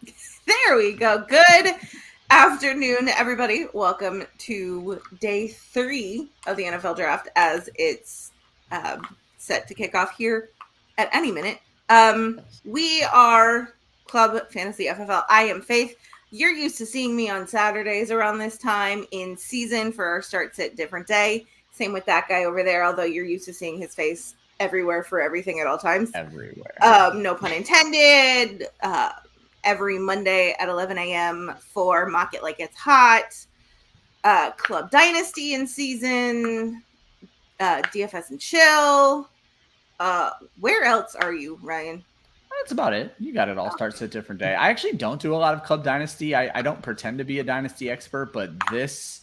There we go. Good afternoon, everybody. Welcome to day 3 of the NFL draft as it's set to kick off here at any minute. We are Club Fantasy FFL. I am Faith. You're used to seeing me on Saturdays around this time in season for our start sit different day. Same with that guy over there, although you're used to seeing his face everywhere for everything at all times. Everywhere. No pun intended. Every Monday at 11 a.m. for Mock It Like It's Hot, Club Dynasty in season, DFS and Chill. Where else are you, Ryan? That's about it. You got it all. Starts at a different day. I actually don't do a lot of Club Dynasty. I don't pretend to be a Dynasty expert, but this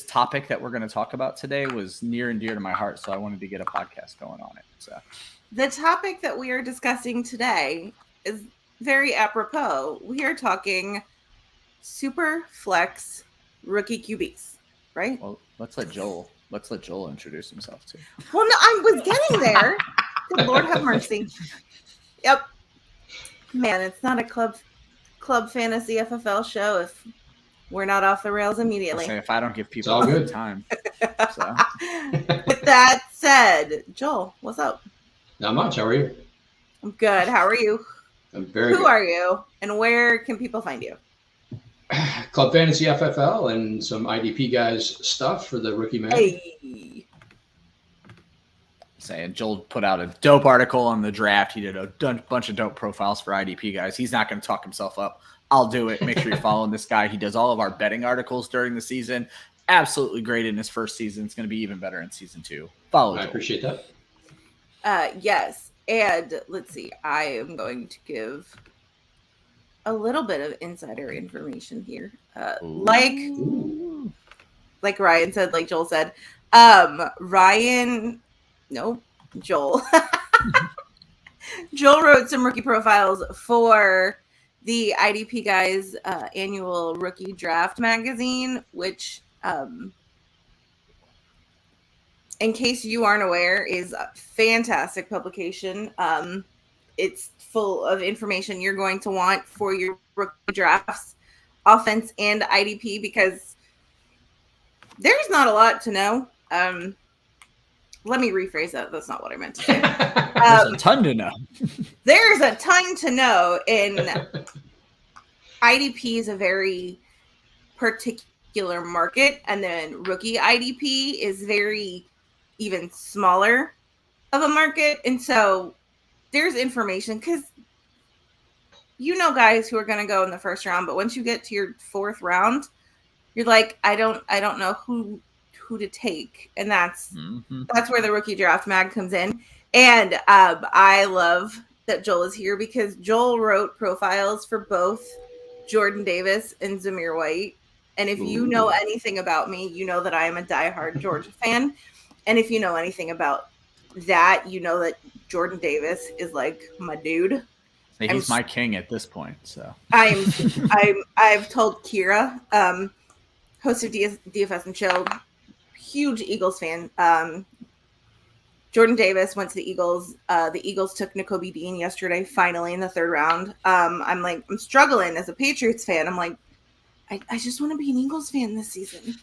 topic that we're going to talk about today was near and dear to my heart, so I wanted to get a podcast going on it. So, the topic that we are discussing today is very apropos. We are talking Superflex rookie QBs, right? Well, let's let Joel introduce himself too. Well, no, I was getting there. Good Lord have mercy. Yep. Man, it's not a club fantasy FFL show if we're not off the rails immediately. If I don't give people a good time. So. With that said, Joel, what's up? Not much. How are you? I'm good. How are you? I'm very good. Who are you, and where can people find you? Club Fantasy FFL and some IDP guys stuff for the rookie man. Hey. Saying Joel put out a dope article on the draft. He did a bunch of dope profiles for IDP guys. He's not going to talk himself up. I'll do it. Make sure you're following this guy. He does all of our betting articles during the season. Absolutely great in his first season. It's going to be even better in season 2. Follow I Joel. appreciate that. Yes. And let's see, I am going to give a little bit of insider information here. Like Ryan said, like Joel said, Joel. Joel wrote some rookie profiles for the IDP Guys annual rookie draft magazine, which in case you aren't aware, is a fantastic publication. It's full of information you're going to want for your rookie drafts, offense and IDP, because there's not a lot to know. Let me rephrase that. That's not what I meant to say. There's a ton to know. There's a ton to know, and IDP is a very particular market, and then rookie IDP is very even smaller of a market. And so there's information, because you know guys who are going to go in the first round, but once you get to your 4th round, you're like, I don't know who to take. And that's where the rookie draft mag comes in. And I love that Joel is here, because Joel wrote profiles for both Jordan Davis and Zamir White. And if you know anything about me, you know that I am a diehard Georgia fan. And if you know anything about that, you know that Jordan Davis is like my dude. He's my king at this point. So I've told Kira, host of DFS and Chill, huge Eagles fan. Jordan Davis went to the Eagles. The Eagles took Nakobe Dean yesterday, finally in the 3rd round. I'm struggling as a Patriots fan. I'm like, I just want to be an Eagles fan this season.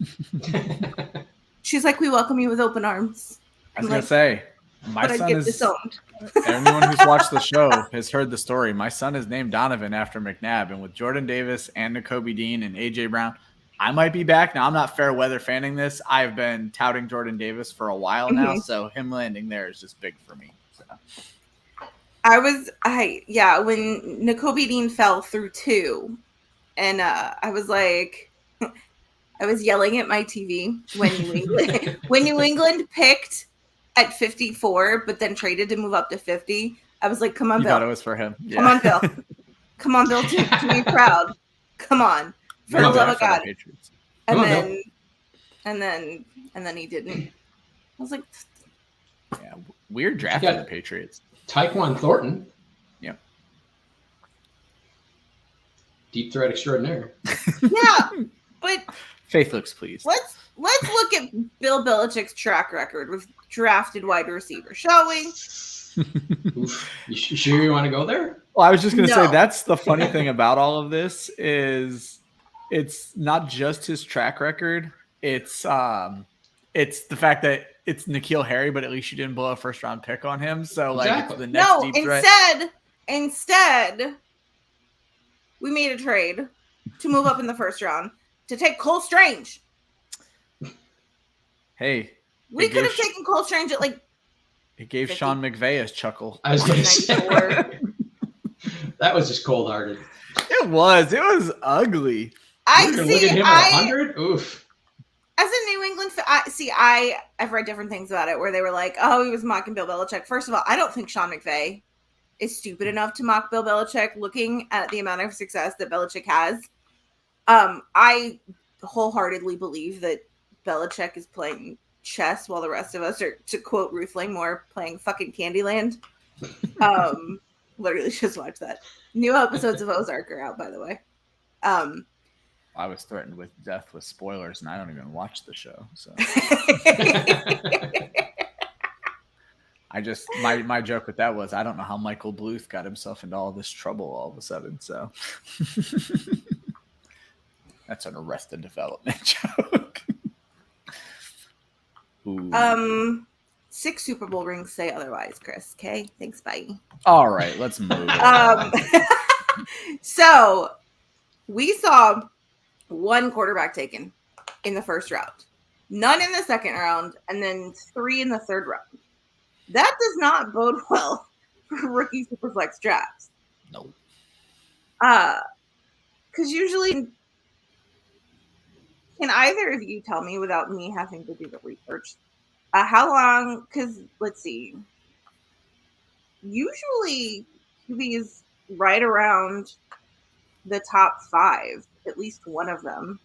She's like, we welcome you with open arms. I was going to say, my son is disowned. Anyone who's watched the show has heard the story. My son is named Donovan after McNabb, and with Jordan Davis and Nakobe Dean and AJ Brown, I might be back. Now, I'm not fair weather fanning this. I've been touting Jordan Davis for a while now, so him landing there is just big for me. So. When Nakobe Dean fell through 2, and I was like, I was yelling at my TV when New England picked at 54, but then traded to move up to 50. I was like, come on, you Bill. Thought it was for him. Yeah. Come on, Bill. Come on, Bill, to be proud. Come on. For the love of God. And then he didn't. I was like, yeah, weird draft for the Patriots. Tyquan Thornton. Yeah. Deep threat extraordinaire. Yeah, but Faith looks pleased. Let's look at Bill Belichick's track record with drafted wide receiver showing. Oof. You sure you want to go there? Well, I was just going to say No. that's the funny thing about all of this is it's not just his track record. It's the fact that it's N'Keal Harry, but at least you didn't blow a first round pick on him. So like Exactly. it's the next No, deep threat. instead, we made a trade to move up in the first round to take Cole Strange. Hey, We could have taken Cole Strange at like. It gave 50. Sean McVay a chuckle. I was going to say 94. that was just cold hearted. It was ugly. Look at him at 100. Oof. As a New England fan, I've read different things about it where they were like, oh, he was mocking Bill Belichick. First of all, I don't think Sean McVay is stupid enough to mock Bill Belichick looking at the amount of success that Belichick has. I wholeheartedly believe that Belichick is playing chess while the rest of us are, to quote Ruth Langmore, playing fucking Candyland. Literally just watched that. New episodes of Ozark are out, by the way. I was threatened with death with spoilers, and I don't even watch the show. So I just my joke with that was I don't know how Michael Bluth got himself into all this trouble all of a sudden. So that's an Arrested Development joke. Ooh. 6 Super Bowl rings say otherwise, Chris. Okay, thanks. Bye. All right, let's move on. So we saw 1 quarterback taken in the first round, none in the second round, and then 3 in the third round. That does not bode well for rookie Superflex drafts. No. Because usually, can either of you tell me without me having to do the research, how long? Because let's see. Usually, QB is right around the top 5, at least one of them.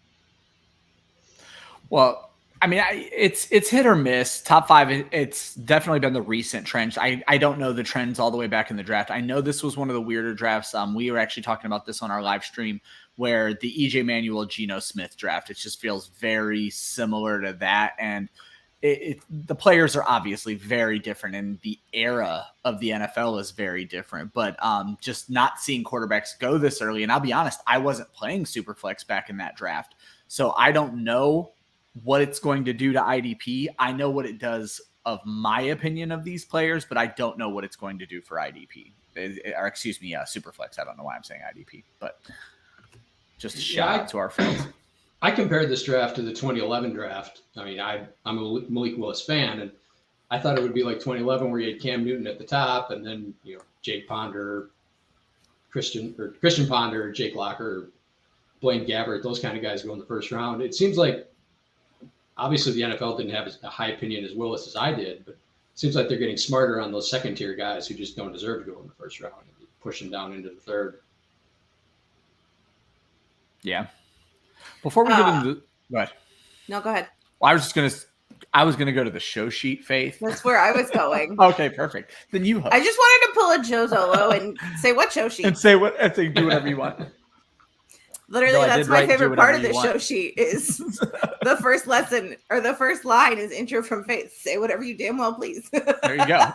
Well, I mean, it's hit or miss. Top 5, it's definitely been the recent trend. I don't know the trends all the way back in the draft. I know this was one of the weirder drafts. We were actually talking about this on our live stream where the EJ Manuel, Geno Smith draft, it just feels very similar to that. And the players are obviously very different, and the era of the NFL is very different. But just not seeing quarterbacks go this early, and I'll be honest, I wasn't playing Superflex back in that draft, so I don't know what it's going to do to IDP. I know what it does of my opinion of these players, but I don't know what it's going to do for IDP. Or excuse me, Superflex. I don't know why I'm saying IDP, but just a shout out to our friends. I compared this draft to the 2011 draft. I mean, I'm a Malik Willis fan, and I thought it would be like 2011 where you had Cam Newton at the top, and then Jake Ponder, Christian Ponder, Jake Locker, Blaine Gabbert, those kind of guys go in the first round. It seems like obviously the NFL didn't have a high opinion as Willis as I did, but it seems like they're getting smarter on those second tier guys who just don't deserve to go in the first round and push them down into the third. Yeah. Before we get into what? No, go ahead. Well, I was gonna go to the show sheet, Faith. That's where I was going. Okay, perfect. Then you host. I just wanted to pull a Joe Zolo and say what show sheet. And say do whatever you want. Literally, that's my favorite part of this want. show sheet is the first lesson or the first line is intro from Faith. Say whatever you damn well please. There you go.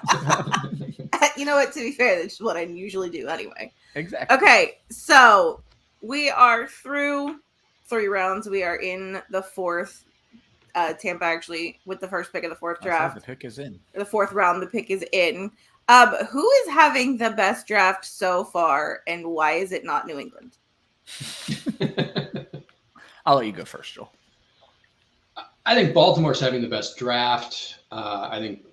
You know what? To be fair, that's what I usually do anyway. Exactly. Okay, so we are through 3 rounds. We are in the 4th. Tampa actually with the first pick of the 4th draft. The pick is in. The 4th round, the pick is in. Who is having the best draft so far, and why is it not New England? I'll let you go first, Joel. I think Baltimore's having the best draft. I think,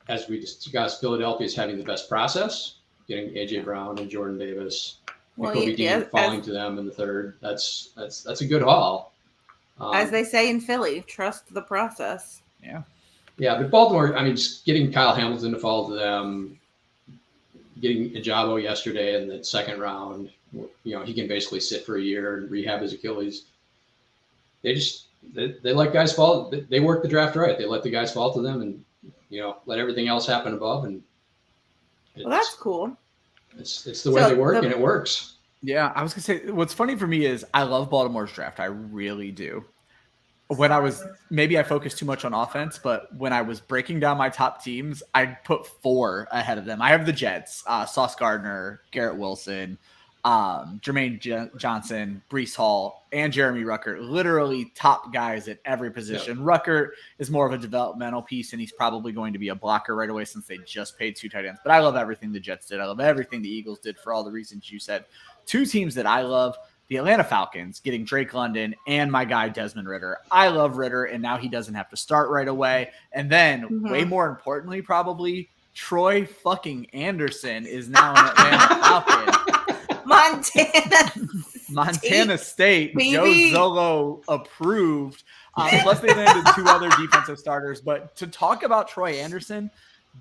as we discussed, Philadelphia is having the best process, getting AJ Brown and Jordan Davis, Kobe Dean falling to them in the 3rd. That's a good haul. As they say in Philly, trust the process. Yeah, but Baltimore, I mean, just getting Kyle Hamilton to fall to them, getting Ajabo yesterday in the 2nd round. He can basically sit for a year and rehab his Achilles. They let guys fall. They work the draft right. They let the guys fall to them, and let everything else happen above. And well, that's cool. It's the way they work, and it works. Yeah, I was gonna say what's funny for me is I love Baltimore's draft. I really do. maybe I focused too much on offense, but when I was breaking down my top teams, I put 4 ahead of them. I have the Jets, Sauce Gardner, Garrett Wilson, Jermaine Johnson, Breece Hall, and Jeremy Ruckert, literally top guys at every position. Yep. Ruckert is more of a developmental piece, and he's probably going to be a blocker right away since they just paid 2 tight ends. But I love everything the Jets did. I love everything the Eagles did for all the reasons you said. 2 teams that I love, the Atlanta Falcons, getting Drake London and my guy Desmond Ridder. I love Ridder, and now he doesn't have to start right away. And then, way more importantly, probably, Troy fucking Anderson is now an Atlanta Falcon. Montana State, Joe Zolo approved. Plus, they landed 2 other defensive starters. But to talk about Troy Anderson,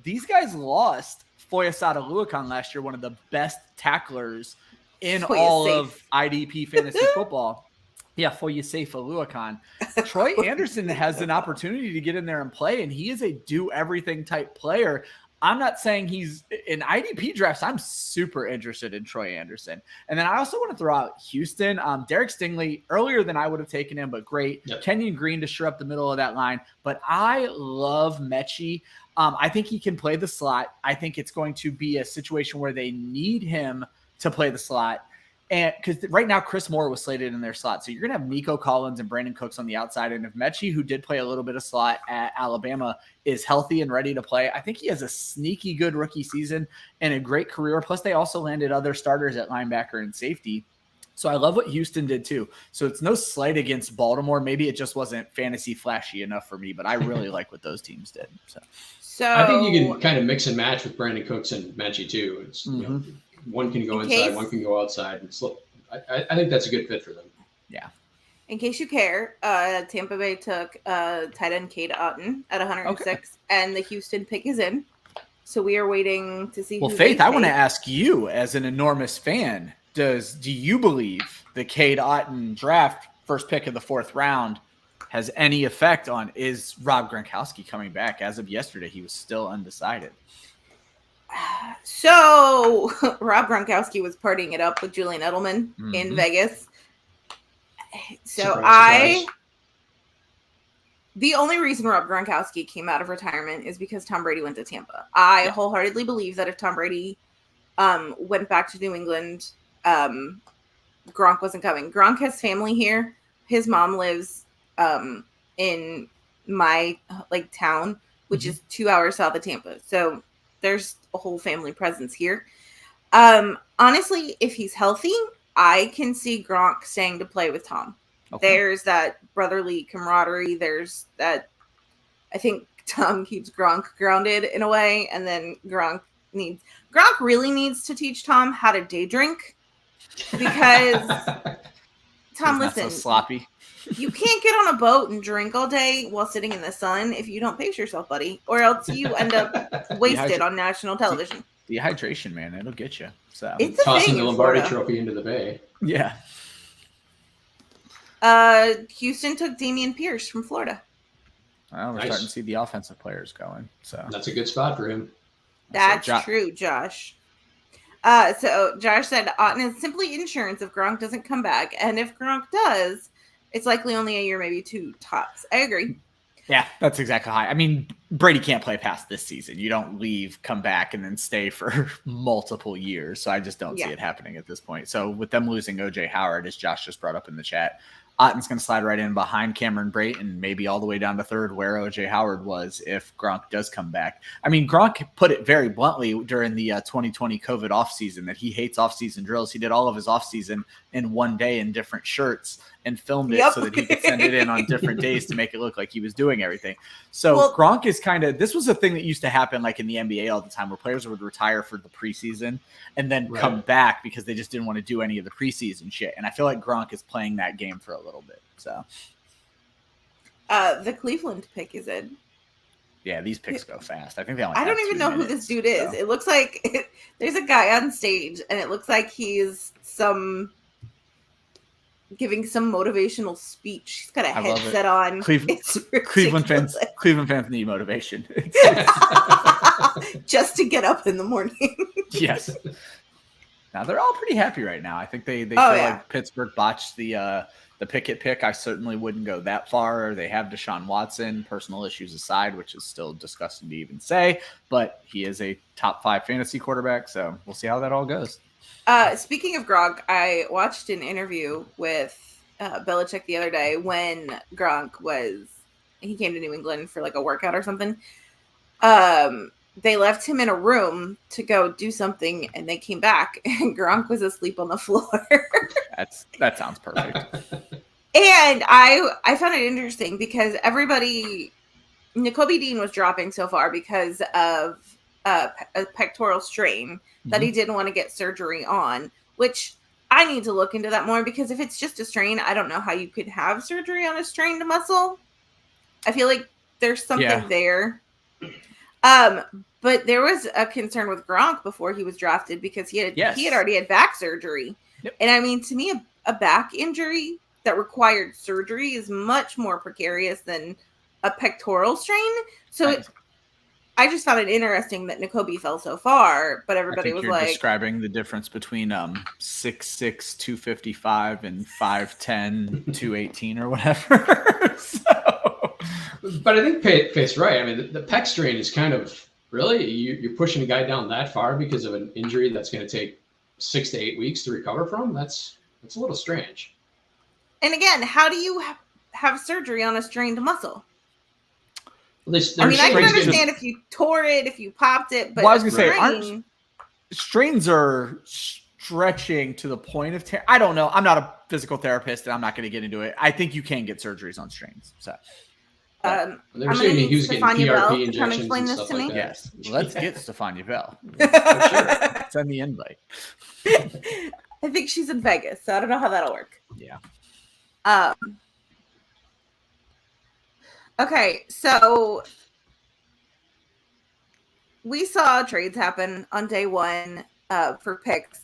these guys lost Foyesade Oluokun last year, one of the best tacklers in all of IDP fantasy football. Yeah, Foyesade Oluokun. Troy Anderson has an opportunity to get in there and play, and he is a do-everything type player. I'm not saying he's in IDP drafts. I'm super interested in Troy Anderson. And then I also want to throw out Houston. Derek Stingley, earlier than I would have taken him, but great. Yep. Kenyon Green to shore up the middle of that line. But I love Mechie. I think he can play the slot. I think it's going to be a situation where they need him to play the slot. And because right now Chris Moore was slated in their slot. So you're going to have Nico Collins and Brandon Cooks on the outside. And if Mechie, who did play a little bit of slot at Alabama, is healthy and ready to play, I think he has a sneaky good rookie season and a great career. Plus, they also landed other starters at linebacker and safety. So I love what Houston did too. So it's no slight against Baltimore. Maybe it just wasn't fantasy flashy enough for me, but I really like what those teams did. So I think you can kind of mix and match with Brandon Cooks and Mechie too. It's, you know, one can go inside, one can go outside. And I think that's a good fit for them. Yeah. In case you care, Tampa Bay took tight end Cade Otton at 106, and the Houston pick is in. So we are waiting to see. Well, Faith, I want to ask you, as an enormous fan, do you believe the Cade Otton draft, first pick of the 4th round, has any effect on, is Rob Gronkowski coming back? As of yesterday, he was still undecided. So Rob Gronkowski was partying it up with Julian Edelman in Vegas. So the only reason Rob Gronkowski came out of retirement is because Tom Brady went to Tampa. I wholeheartedly believe that if Tom Brady went back to New England, Gronk wasn't coming. Gronk has family here. His mom lives in my town, which is 2 hours south of Tampa. So there's a whole family presence here. Honestly, if he's healthy, I can see Gronk staying to play with Tom. Okay. There's that brotherly camaraderie. There's that. I think Tom keeps Gronk grounded in a way, and then Gronk really needs to teach Tom how to day drink, because Tom, listen, so sloppy. You can't get on a boat and drink all day while sitting in the sun if you don't pace yourself, buddy, or else you end up wasted on national television. Dehydration, man, it'll get you. So it's tossing the Lombardi Trophy into the bay. Yeah. Houston took Damian Pierce from Florida. Well, we're starting to see the offensive players going. So that's a good spot for him. That's true, Josh. So Josh said Otton is simply insurance if Gronk doesn't come back, and if Gronk does, it's likely only a year, maybe 2 tops. I agree. Yeah, that's exactly how. I mean, Brady can't play past this season. You don't leave, come back, and then stay for multiple years. So I just don't see it happening at this point. So with them losing O.J. Howard, as Josh just brought up in the chat, Otton's going to slide right in behind Cameron Brate and maybe all the way down to 3rd where O.J. Howard was if Gronk does come back. I mean, Gronk put it very bluntly during the 2020 COVID offseason that he hates offseason drills. He did all of his offseason in one day in different shirts and filmed it so that he could send it in on different days to make it look like he was doing everything. So Gronk is this was a thing that used to happen like in the NBA all the time where players would retire for the preseason and then come back because they just didn't want to do any of the preseason shit. And I feel like Gronk is playing that game for a little bit. So the Cleveland pick is in. Yeah, these picks go fast. I think they only I don't even know who this dude is. So. It looks like there's a guy on stage and it looks like he's giving some motivational speech. He's got a headset on. Cleveland fans need motivation. Just to get up in the morning. Yes. Now they're all pretty happy right now. I think they feel like Pittsburgh botched the Pickett pick. I certainly wouldn't go that far. They have Deshaun Watson, personal issues aside, which is still disgusting to even say, but he is a top 5 fantasy quarterback. So we'll see how that all goes. Speaking of Gronk, I watched an interview with Belichick the other day when Gronk he came to New England for like a workout or something. They left him in a room to go do something, and they came back, and Gronk was asleep on the floor. That sounds perfect. And I found it interesting because Nakobe Dean was dropping so far because of a pectoral strain that he didn't want to get surgery on, which I need to look into that more, because if it's just a strain, I don't know how you could have surgery on a strained muscle. I feel like there's something there. But there was a concern with Gronk before he was drafted because he had already had back surgery. Yep. And I mean, to me, a back injury that required surgery is much more precarious than a pectoral strain. So I just found it interesting that Nakobe fell so far, but everybody was like describing the difference between 6'6", 255 and 5'10", 218 or whatever. But I think Faith's right. I mean, the pec strain is kind of really you're pushing a guy down that far because of an injury that's going to take 6 to 8 weeks to recover from. That's a little strange. And again, how do you have surgery on a strained muscle? Well, I mean, I can understand if you tore it, if you popped it, but I was going to say, strains are stretching to the point of tear. I don't know. I'm not a physical therapist, and I'm not going to get into it. I think you can get surgeries on strains. So. I'm going to need Stefania Bell to come explain this to me. Like yes, let's get Stefania Bell. Sure. Send the invite. I think she's in Vegas, so I don't know how that'll work. Yeah. Okay, so we saw trades happen on day one for picks,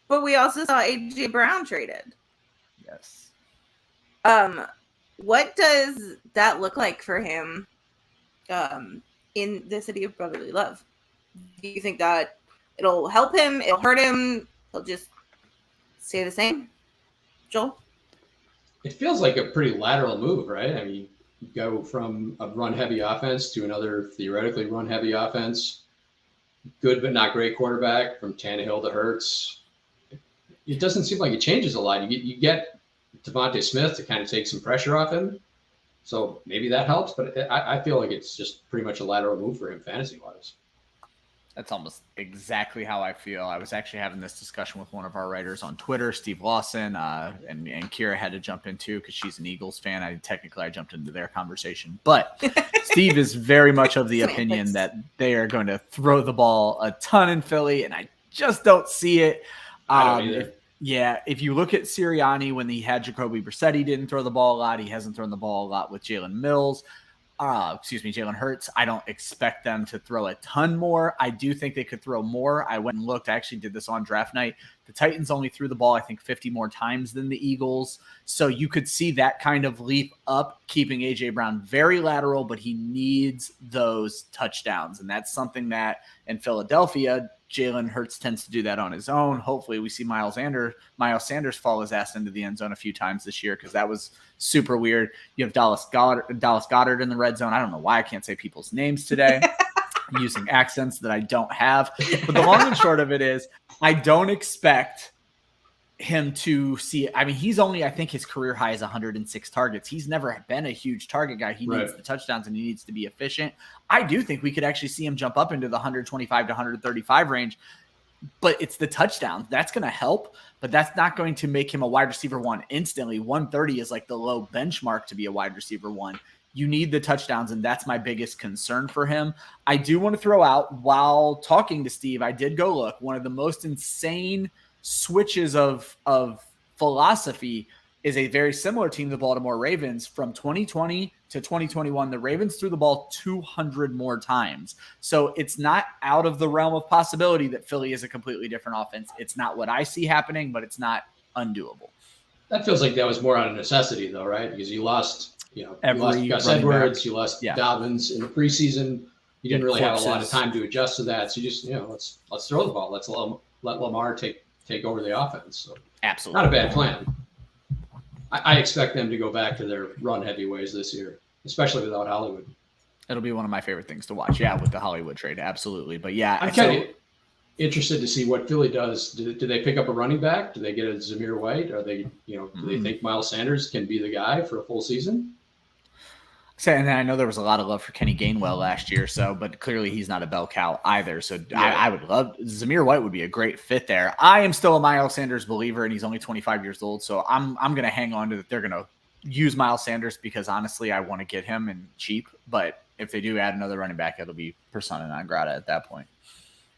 but we also saw AJ Brown traded. Yes. What does that look like for him in the city of brotherly love? Do you think that it'll help him? It'll hurt him? He'll just stay the same? Joel? It feels like a pretty lateral move, right? I mean, you go from a run-heavy offense to another theoretically run-heavy offense. Good but not great quarterback from Tannehill to Hurts. It doesn't seem like it changes a lot. You get Devontae Smith to kind of take some pressure off him. So maybe that helps, but I feel like it's just pretty much a lateral move for him fantasy-wise. That's almost exactly how I feel. I was actually having this discussion with one of our writers on Twitter, Steve Lawson, and Kira had to jump in too because she's an Eagles fan. I jumped into their conversation. But Steve is very much of the opinion that they are going to throw the ball a ton in Philly, and I just don't see it. I don't either. If you look at Sirianni when he had Jacoby Brissett, he didn't throw the ball a lot. He hasn't thrown the ball a lot with Jalen Hurts. I don't expect them to throw a ton more. I do think they could throw more. I went and looked. I actually did this on draft night. The Titans only threw the ball, I think, 50 more times than the Eagles. So you could see that kind of leap up, keeping A.J. Brown very lateral, but he needs those touchdowns. And that's something that in Philadelphia, Jalen Hurts tends to do that on his own. Hopefully we see Miles Sanders fall his ass into the end zone a few times this year because that was super weird. You have Dallas Goedert in the red zone. I don't know why I can't say people's names today. I'm using accents that I don't have. But the long and short of it is I don't expect him to see – I mean, he's only – I think his career high is 106 targets. He's never been a huge target guy. He needs the touchdowns and he needs to be efficient. I do think we could actually see him jump up into the 125 to 135 range, but it's the touchdowns. That's going to help, but that's not going to make him a wide receiver one instantly. 130 is like the low benchmark to be a wide receiver one. You need the touchdowns, and that's my biggest concern for him. I do want to throw out, while talking to Steve, I did go look. One of the most insane switches of philosophy is a very similar team, the Baltimore Ravens. From 2020 to 2021, the Ravens threw the ball 200 more times. So it's not out of the realm of possibility that Philly is a completely different offense. It's not what I see happening, but it's not undoable. That feels like that was more out of necessity, though, right? Because you lost Gus Edwards, you lost Dobbins in the preseason. You didn't really have a lot of time to adjust to that. So you just, let's throw the ball. Let's let Lamar take take over the offense. So Absolutely. not a bad plan. I expect them to go back to their run heavy ways this year, especially without Hollywood. It'll be one of my favorite things to watch. Yeah, with the Hollywood trade. Absolutely. But yeah, I'm kind of interested to see what Philly does. Do they pick up a running back? Do they get a Zamir White? Are they, do they think Miles Sanders can be the guy for a full season? And I know there was a lot of love for Kenny Gainwell last year, but clearly he's not a bell cow either. So yeah. I would love Zamir White would be a great fit there. I am still a Miles Sanders believer, and he's only 25 years old. So I'm going to hang on to that. They're going to use Miles Sanders because honestly, I want to get him and cheap. But if they do add another running back, it'll be persona non grata at that point.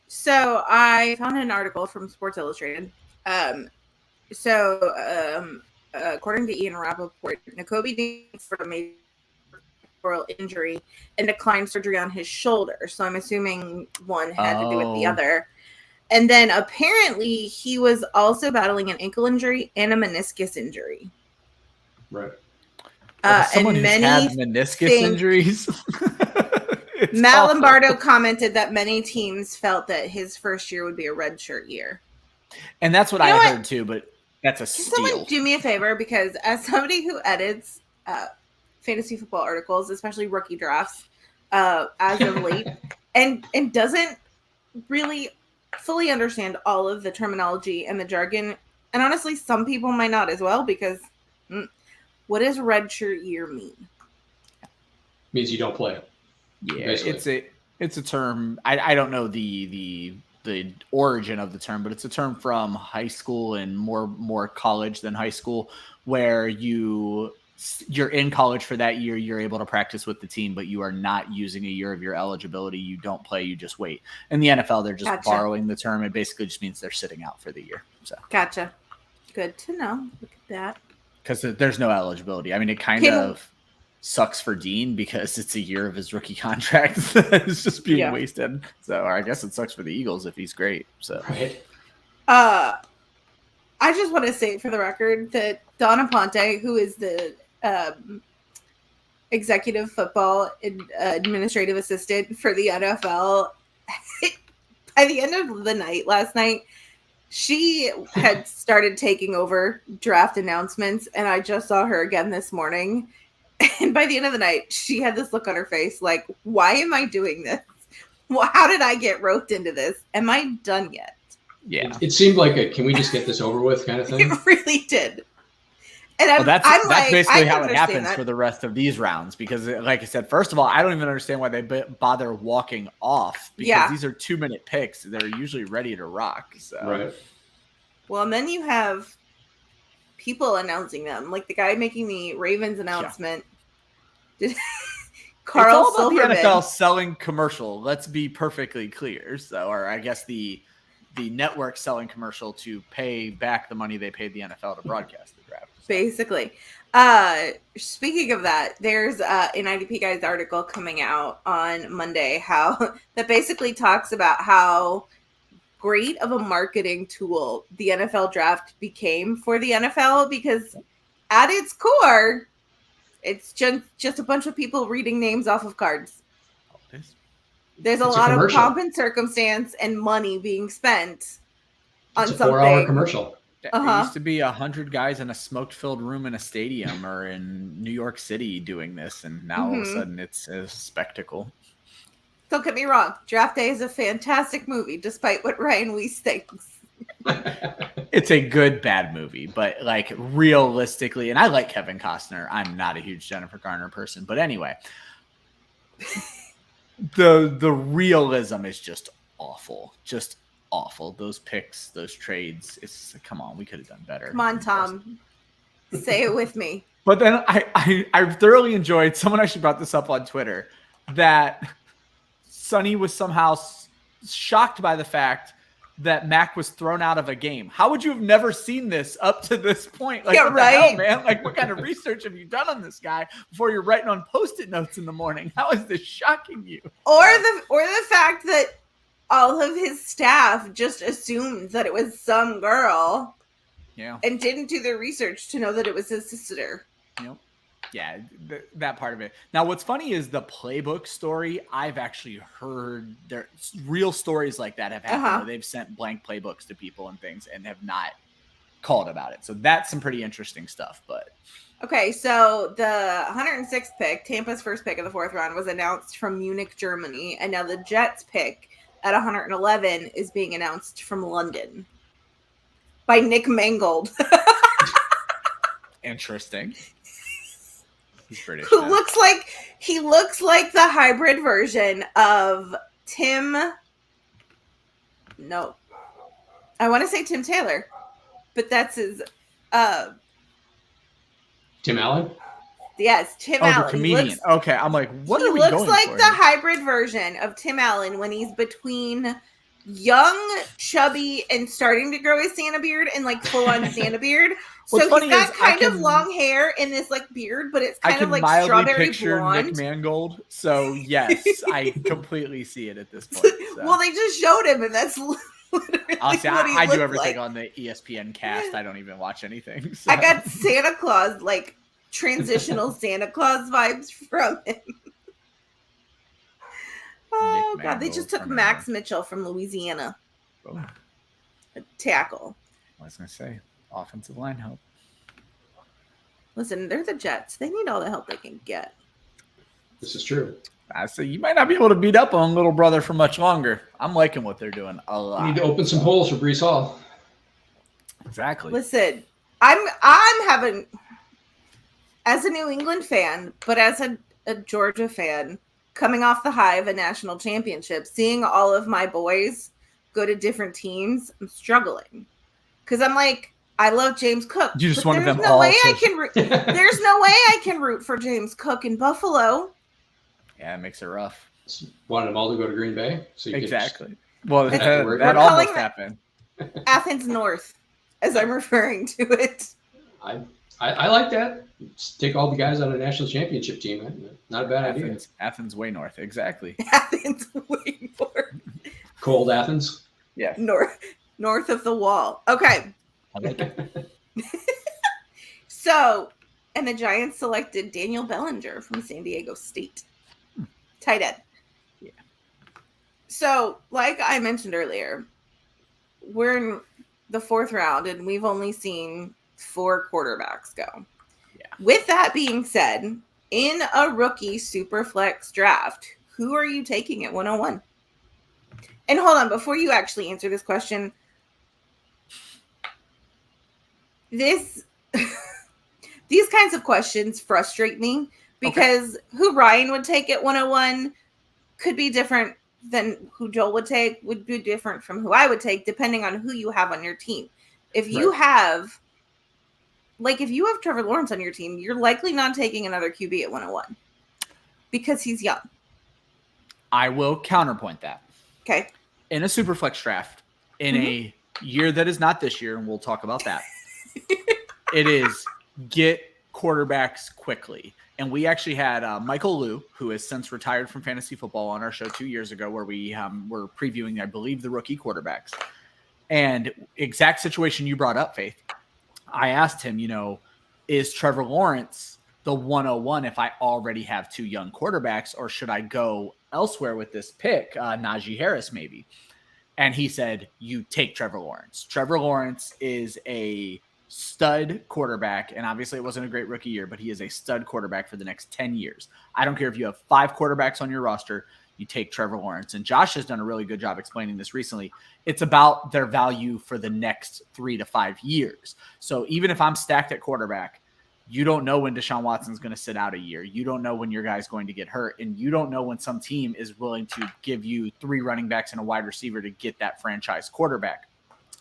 So I found an article from Sports Illustrated. According to Ian Rappaport, Nakobe Dean suffered a major injury and declined surgery on his shoulder. So I'm assuming one had to do with the other. And then apparently he was also battling an ankle injury and a meniscus injury. Right. Someone who's had meniscus injuries. Matt awful. Lombardo commented that many teams felt that his first year would be a redshirt year. And that's what I heard too, but that's a steal. Can someone do me a favor? Because as somebody who edits fantasy football articles, especially rookie drafts, as of late, and doesn't really fully understand all of the terminology and the jargon, and honestly, some people might not as well, because what does redshirt year mean? Means you don't play it. Yeah, basically. it's a term. I don't know the origin of the term, but it's a term from high school and more college than high school, where you're in college for that year. You're able to practice with the team, but you are not using a year of your eligibility. You don't play. You just wait. In the NFL, they're just borrowing the term. It basically just means they're sitting out for the year. So gotcha. Good to know. Look at that. Because there's no eligibility. I mean, it kind of sucks for Dean because it's a year of his rookie contract that is just being wasted. So, or I guess it sucks for the Eagles if he's great. So, right. I just want to say for the record that Donna Ponte, who is the executive football administrative assistant for the NFL, by the end of the night last night, she had started taking over draft announcements, and I just saw her again this morning. And by the end of the night, she had this look on her face like, why am I doing this? How did I get roped into this? Am I done yet? Yeah. It seemed like can we just get this over with kind of thing? It really did. And that's basically how it happens for the rest of these rounds. Because like I said, first of all, I don't even understand why they bother walking off. Because these are 2-minute picks. They're usually ready to rock. So. Right. Well, and then you have people announcing them. Like the guy making the Ravens announcement. Carl it's all about Silverman. the NFL selling commercial. Let's be perfectly clear. So, or I guess the network selling commercial to pay back the money they paid the NFL to broadcast the draft. So. Basically. Speaking of that, there's an IDP Guys article coming out on Monday that basically talks about how great of a marketing tool the NFL draft became for the NFL, because at its core, it's just a bunch of people reading names off of cards. There's a lot of pomp and circumstance and money being spent on something. It's a 4-hour commercial. It used to be 100 guys in a smoke-filled room in a stadium or in New York City doing this, and now all of a sudden it's a spectacle. Don't get me wrong. Draft Day is a fantastic movie, despite what Ryan Weiss thinks. It's a good, bad movie, but like realistically, and I like Kevin Costner. I'm not a huge Jennifer Garner person, but anyway, the realism is just awful. Those picks, those trades. It's come on, we could have done better. Come on, Tom, say it with me. But then I thoroughly enjoyed. Someone actually brought this up on Twitter that Sonny was somehow shocked by the fact that Mac was thrown out of a game. How would you have never seen this up to this point? Like, what the hell, man? Like, what kind of research have you done on this guy before you're writing on Post-it notes in the morning? How is this shocking you? Or the fact that all of his staff just assumed that it was some girl, and didn't do their research to know that it was his sister. Yep. Yeah, that part of it. Now, what's funny is the playbook story. I've actually heard there real stories like that have happened where they've sent blank playbooks to people and things and have not called about it. So that's some pretty interesting stuff. But okay, so the 106th pick, Tampa's first pick of the 4th round, was announced from Munich, Germany, and now the Jets pick at 111 is being announced from London by Nick Mangold. interesting. He's British. Who looks like the hybrid version of Tim. No, I want to say Tim Taylor, but that's his. Tim Allen. Yes, Tim Allen. The comedian. Okay, I'm like, what are we going for? He looks like the hybrid version of Tim Allen when he's between young, chubby, and starting to grow his Santa beard and like full on Santa beard. So he's got kind of long hair in this like beard, but it's kind of like strawberry blonde. Nick Mangold. So yes, I completely see it at this point. So. Well, they just showed him, and that's literally honestly, what he I do looked everything like. On the ESPN cast. I don't even watch anything. So. I got Santa Claus, like transitional Santa Claus vibes from him. Oh Nick God, they Mangold just took Max Mitchell from Louisiana. Oh. A tackle. I was gonna say offensive line help. Listen, they're the Jets. They need all the help they can get. This is true. So you might not be able to beat up on little brother for much longer. I'm liking what they're doing a lot. We need to open some holes for Breece Hall. Exactly. Listen, I'm having, as a New England fan, but as a Georgia fan, coming off the high of a national championship, seeing all of my boys go to different teams, I'm struggling. Because I'm like, I love James Cook. You just wanted them no all. Way I can there's no way I can root for James Cook in Buffalo. Yeah, it makes it rough. Wanted them all to go to Green Bay? So exactly. Well, that almost happened. Athens North, as I'm referring to it. I like that. Just take all the guys on a national championship team. Not a bad idea. Athens way north. Exactly. Athens way north. Cold Athens? Yeah. North of the wall. Okay. I like it. So, and the Giants selected Daniel Bellinger from San Diego State. Tight end. Yeah. So, like I mentioned earlier, we're in the 4th round and we've only seen 4 quarterbacks go. Yeah. With that being said, in a rookie Superflex draft, who are you taking at 101? And hold on, before you actually answer this question, these kinds of questions frustrate me because who Ryan would take at 101 could be different than who Joel would take, would be different from who I would take, depending on who you have on your team. If you have Trevor Lawrence on your team, you're likely not taking another QB at 101 because he's young. I will counterpoint that. Okay. In a Superflex draft, in a year that is not this year, and we'll talk about that, it is get quarterbacks quickly. And we actually had Michael Liu, who has since retired from fantasy football, on our show 2 years ago where we were previewing, I believe, the rookie quarterbacks. And exact situation you brought up, Faith. I asked him, is Trevor Lawrence the 101 if I already have 2 young quarterbacks, or should I go elsewhere with this pick, Najee Harris maybe? And he said, you take Trevor Lawrence. Trevor Lawrence is a stud quarterback, and obviously it wasn't a great rookie year, but he is a stud quarterback for the next 10 years. I don't care if you have 5 quarterbacks on your roster, you take Trevor Lawrence. And Josh has done a really good job explaining this recently. It's about their value for the next 3 to 5 years. So even if I'm stacked at quarterback, you don't know when Deshaun Watson's going to sit out a year. You don't know when your guy's going to get hurt. And you don't know when some team is willing to give you 3 running backs and a wide receiver to get that franchise quarterback.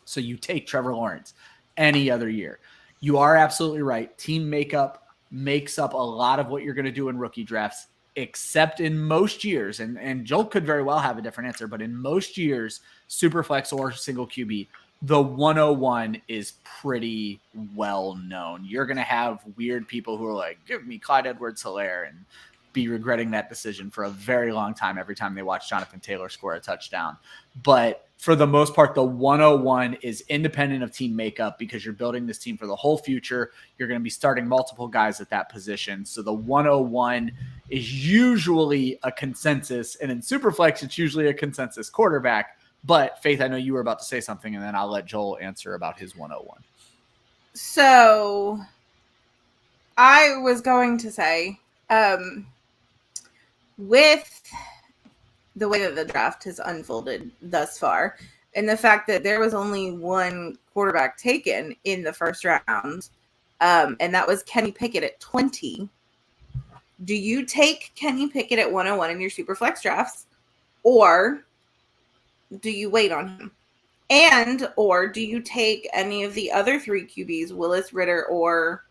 So you take Trevor Lawrence any other year. You are absolutely right. Team makeup makes up a lot of what you're going to do in rookie drafts, except in most years. And Joel could very well have a different answer, but in most years, Superflex or single QB, the 101 is pretty well known. You're going to have weird people who are like, give me Clyde Edwards-Helaire and be regretting that decision for a very long time every time they watch Jonathan Taylor score a touchdown. But for the most part, the 101 is independent of team makeup because you're building this team for the whole future. You're going to be starting multiple guys at that position. So the 101 is usually a consensus, and in Superflex, it's usually a consensus quarterback. But Faith, I know you were about to say something, and then I'll let Joel answer about his 101. So I was going to say, with the way that the draft has unfolded thus far, and the fact that there was only one quarterback taken in the first round, and that was Kenny Pickett at 20. Do you take Kenny Pickett at 101 in your Superflex drafts, or do you wait on him? And or do you take any of the other 3 QBs, Willis, Ritter, or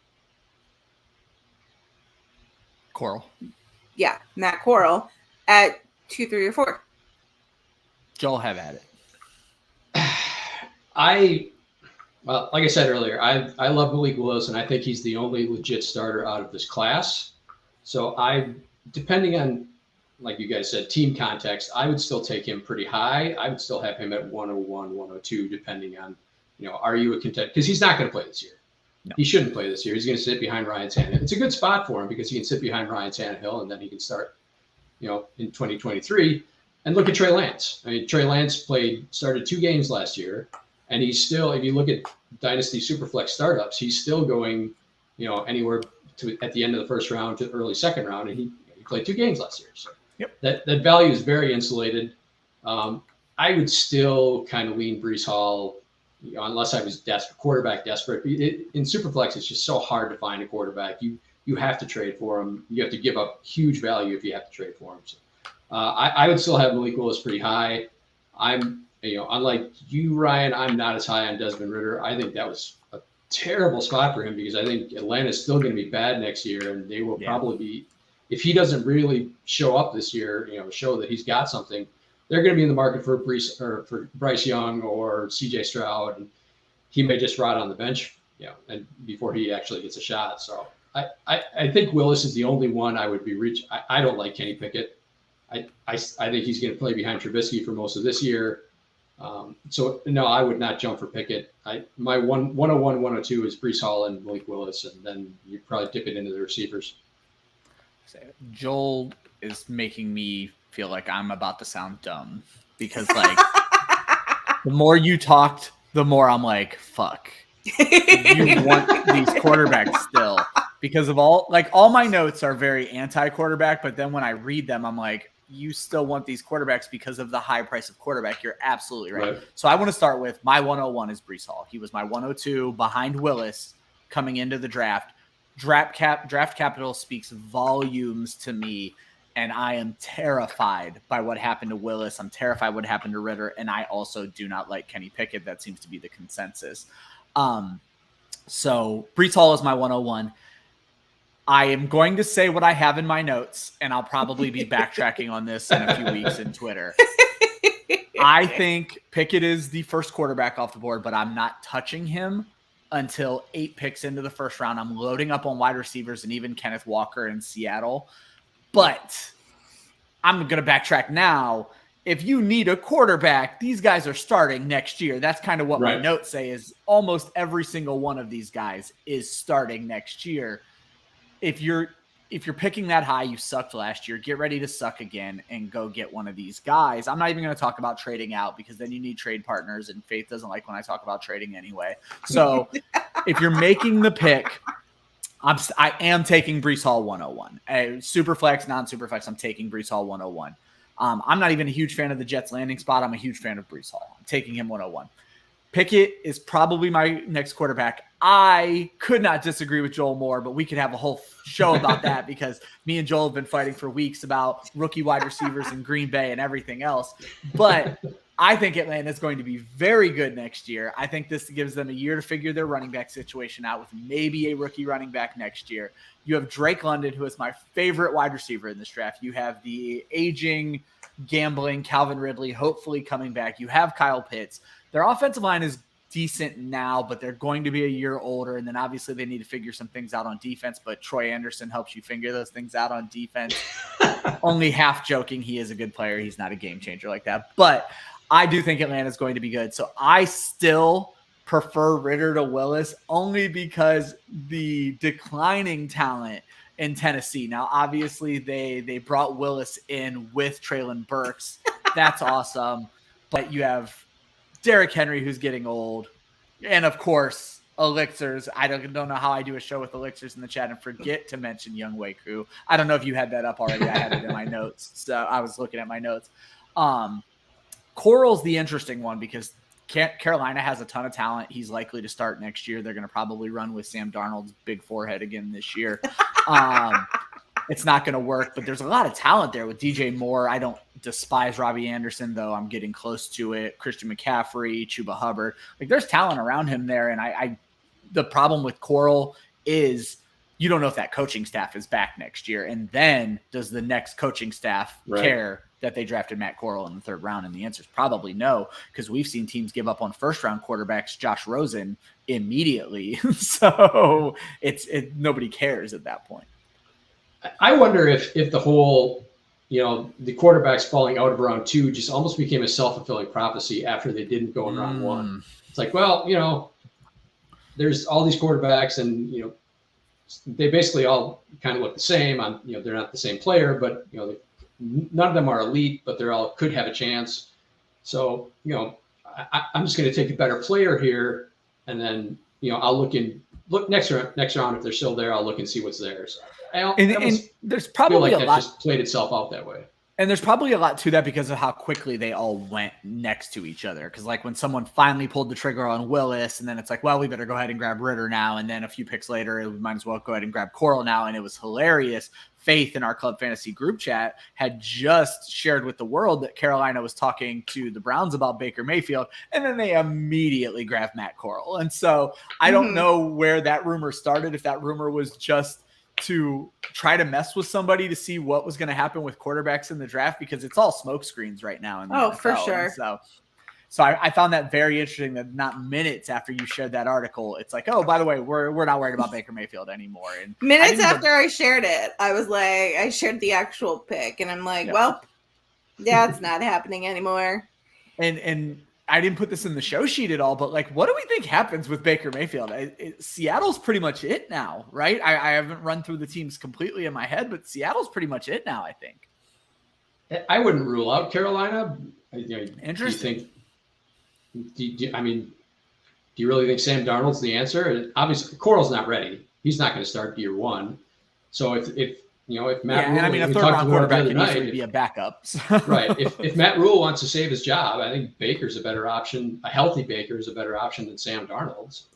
Coral? Yeah, Matt Corral at 2, 3, or 4. Joel, have at it. Well, like I said earlier, I love Malik Willis, and I think he's the only legit starter out of this class. So depending on, like you guys said, team context, I would still take him pretty high. I would still have him at 101, 102, depending on, are you a contender? Because he's not going to play this year. No. He shouldn't play this year. He's going to sit behind Ryan Tannehill. It's a good spot for him because he can sit behind Ryan Tannehill, and then he can start, in 2023. And look at Trey Lance. I mean, Trey Lance started 2 games last year, and he's still, if you look at Dynasty Superflex startups, he's still going, anywhere to at the end of the first round to early second round, and he played 2 games last year. So yep. that value is very insulated. I would still kind of lean Breece Hall, unless I was quarterback desperate. In Superflex, it's just so hard to find a quarterback. You have to trade for him. You have to give up huge value if you have to trade for him. So, I would still have Malik Willis pretty high. I'm, unlike you, Ryan, I'm not as high on Desmond Ritter. I think that was a terrible spot for him because I think Atlanta's still going to be bad next year, and they will probably be, if he doesn't really show up this year, show that he's got something, they're going to be in the market for Bryce Young or CJ Stroud, and he may just rot on the bench, and before he actually gets a shot. So I think Willis is the only one I would be reaching. I don't like Kenny Pickett. I think he's going to play behind Trubisky for most of this year. So no, I would not jump for Pickett. My 101, 102 is Breece Hall and Malik Willis, and then you probably dip it into the receivers. Joel is making me feel like I'm about to sound dumb because the more you talked, the more I'm like, fuck. You want these quarterbacks still because of all my notes are very anti-quarterback, but then when I read them, I'm like, you still want these quarterbacks because of the high price of quarterback. You're absolutely right. So I want to start with my 101 is Breece Hall. He was my 102 behind Willis coming into the draft. Draft capital speaks volumes to me, and I am terrified by what happened to Willis. I'm terrified what happened to Ritter, and I also do not like Kenny Pickett. That seems to be the consensus. So Breece Hall is my 101. I am going to say what I have in my notes, and I'll probably be backtracking on this in a few weeks in Twitter. I think Pickett is the first quarterback off the board, but I'm not touching him until 8 picks into the first round. I'm loading up on wide receivers and even Kenneth Walker in Seattle. But I'm going to backtrack now. If you need a quarterback, these guys are starting next year. That's kind of what my notes say is almost every single one of these guys is starting next year. If you're picking that high, you sucked last year. Get ready to suck again and go get one of these guys. I'm not even going to talk about trading out because then you need trade partners, and Faith doesn't like when I talk about trading anyway. So if you're making the pick, I am taking Breece Hall 101. Superflex, non-Superflex, I'm taking Breece Hall 101. I'm not even a huge fan of the Jets landing spot. I'm a huge fan of Breece Hall. I'm taking him 101. Pickett is probably my next quarterback. I could not disagree with Joel more, but we could have a whole show about that because me and Joel have been fighting for weeks about rookie wide receivers in Green Bay and everything else. But I think Atlanta is going to be very good next year. I think this gives them a year to figure their running back situation out with maybe a rookie running back next year. You have Drake London, who is my favorite wide receiver in this draft. You have the aging, gambling Calvin Ridley, hopefully coming back. You have Kyle Pitts. Their offensive line is decent now, but they're going to be a year older. And then obviously they need to figure some things out on defense, but Troy Anderson helps you figure those things out on defense. Only half joking. He is a good player. He's not a game changer like that, but I do think Atlanta's going to be good. So I still prefer Ritter to Willis only because the declining talent in Tennessee. Now, obviously they brought Willis in with Treylon Burks. That's awesome. But you have Derrick Henry, who's getting old. And of course, Elixirs. I don't know how I do a show with Elixirs in the chat and forget to mention Young Wei Koo. I don't know if you had that up already. I had it in my notes. So I was looking at my notes. Corral's the interesting one because Carolina has a ton of talent. He's likely to start next year. They're going to probably run with Sam Darnold's big forehead again this year. It's not going to work, but there's a lot of talent there with DJ Moore. I don't despise Robbie Anderson, though. I'm getting close to it. Christian McCaffrey, Chuba Hubbard. Like, there's talent around him there. And the problem with Corral is you don't know if that coaching staff is back next year. And then does the next coaching staff care that they drafted Matt Corral in the 3rd round? And the answer is probably no, because we've seen teams give up on 1st-round quarterbacks, Josh Rosen, immediately. So nobody cares at that point. I wonder if the whole, the quarterbacks falling out of round 2 just almost became a self-fulfilling prophecy after they didn't go in round 1. It's like, well, there's all these quarterbacks and, they basically all kind of look the same. They're not the same player, but, none of them are elite, but they're all could have a chance. So, I'm just going to take a better player here. And then, I'll look next round. If they're still there, I'll look and see what's there. So and there's probably feel like that just played itself out that way. And there's probably a lot to that because of how quickly they all went next to each other. Because like when someone finally pulled the trigger on Willis, and then it's like, well, we better go ahead and grab Ritter now. And then a few picks later, we might as well go ahead and grab Corral now. And it was hilarious. Faith in our Club Fantasy group chat had just shared with the world that Carolina was talking to the Browns about Baker Mayfield, and then they immediately grabbed Matt Corral. And so I don't know where that rumor started, if that rumor was just to try to mess with somebody to see what was going to happen with quarterbacks in the draft, because it's all smoke screens right now. In the NFL. For sure. And so I found that very interesting that not minutes after you shared that article, it's like, oh, by the way, we're not worried about Baker Mayfield anymore. And minutes after I shared it, I was like, I shared the actual pick, and I'm like, well, yeah, it's not happening anymore. And I didn't put this in the show sheet at all, but like, what do we think happens with Baker Mayfield? Seattle's pretty much it now, right? I haven't run through the teams completely in my head, but Seattle's pretty much it now, I think. I wouldn't rule out Carolina. Interesting. Do you really think Sam Darnold's the answer? Obviously, Corral's not ready. He's not going to start year 1. So if Matt Rule, a 3rd-round quarterback can easily be a backup. So. Right. If Matt Rule wants to save his job, I think Baker's a better option. A healthy Baker is a better option than Sam Darnold's.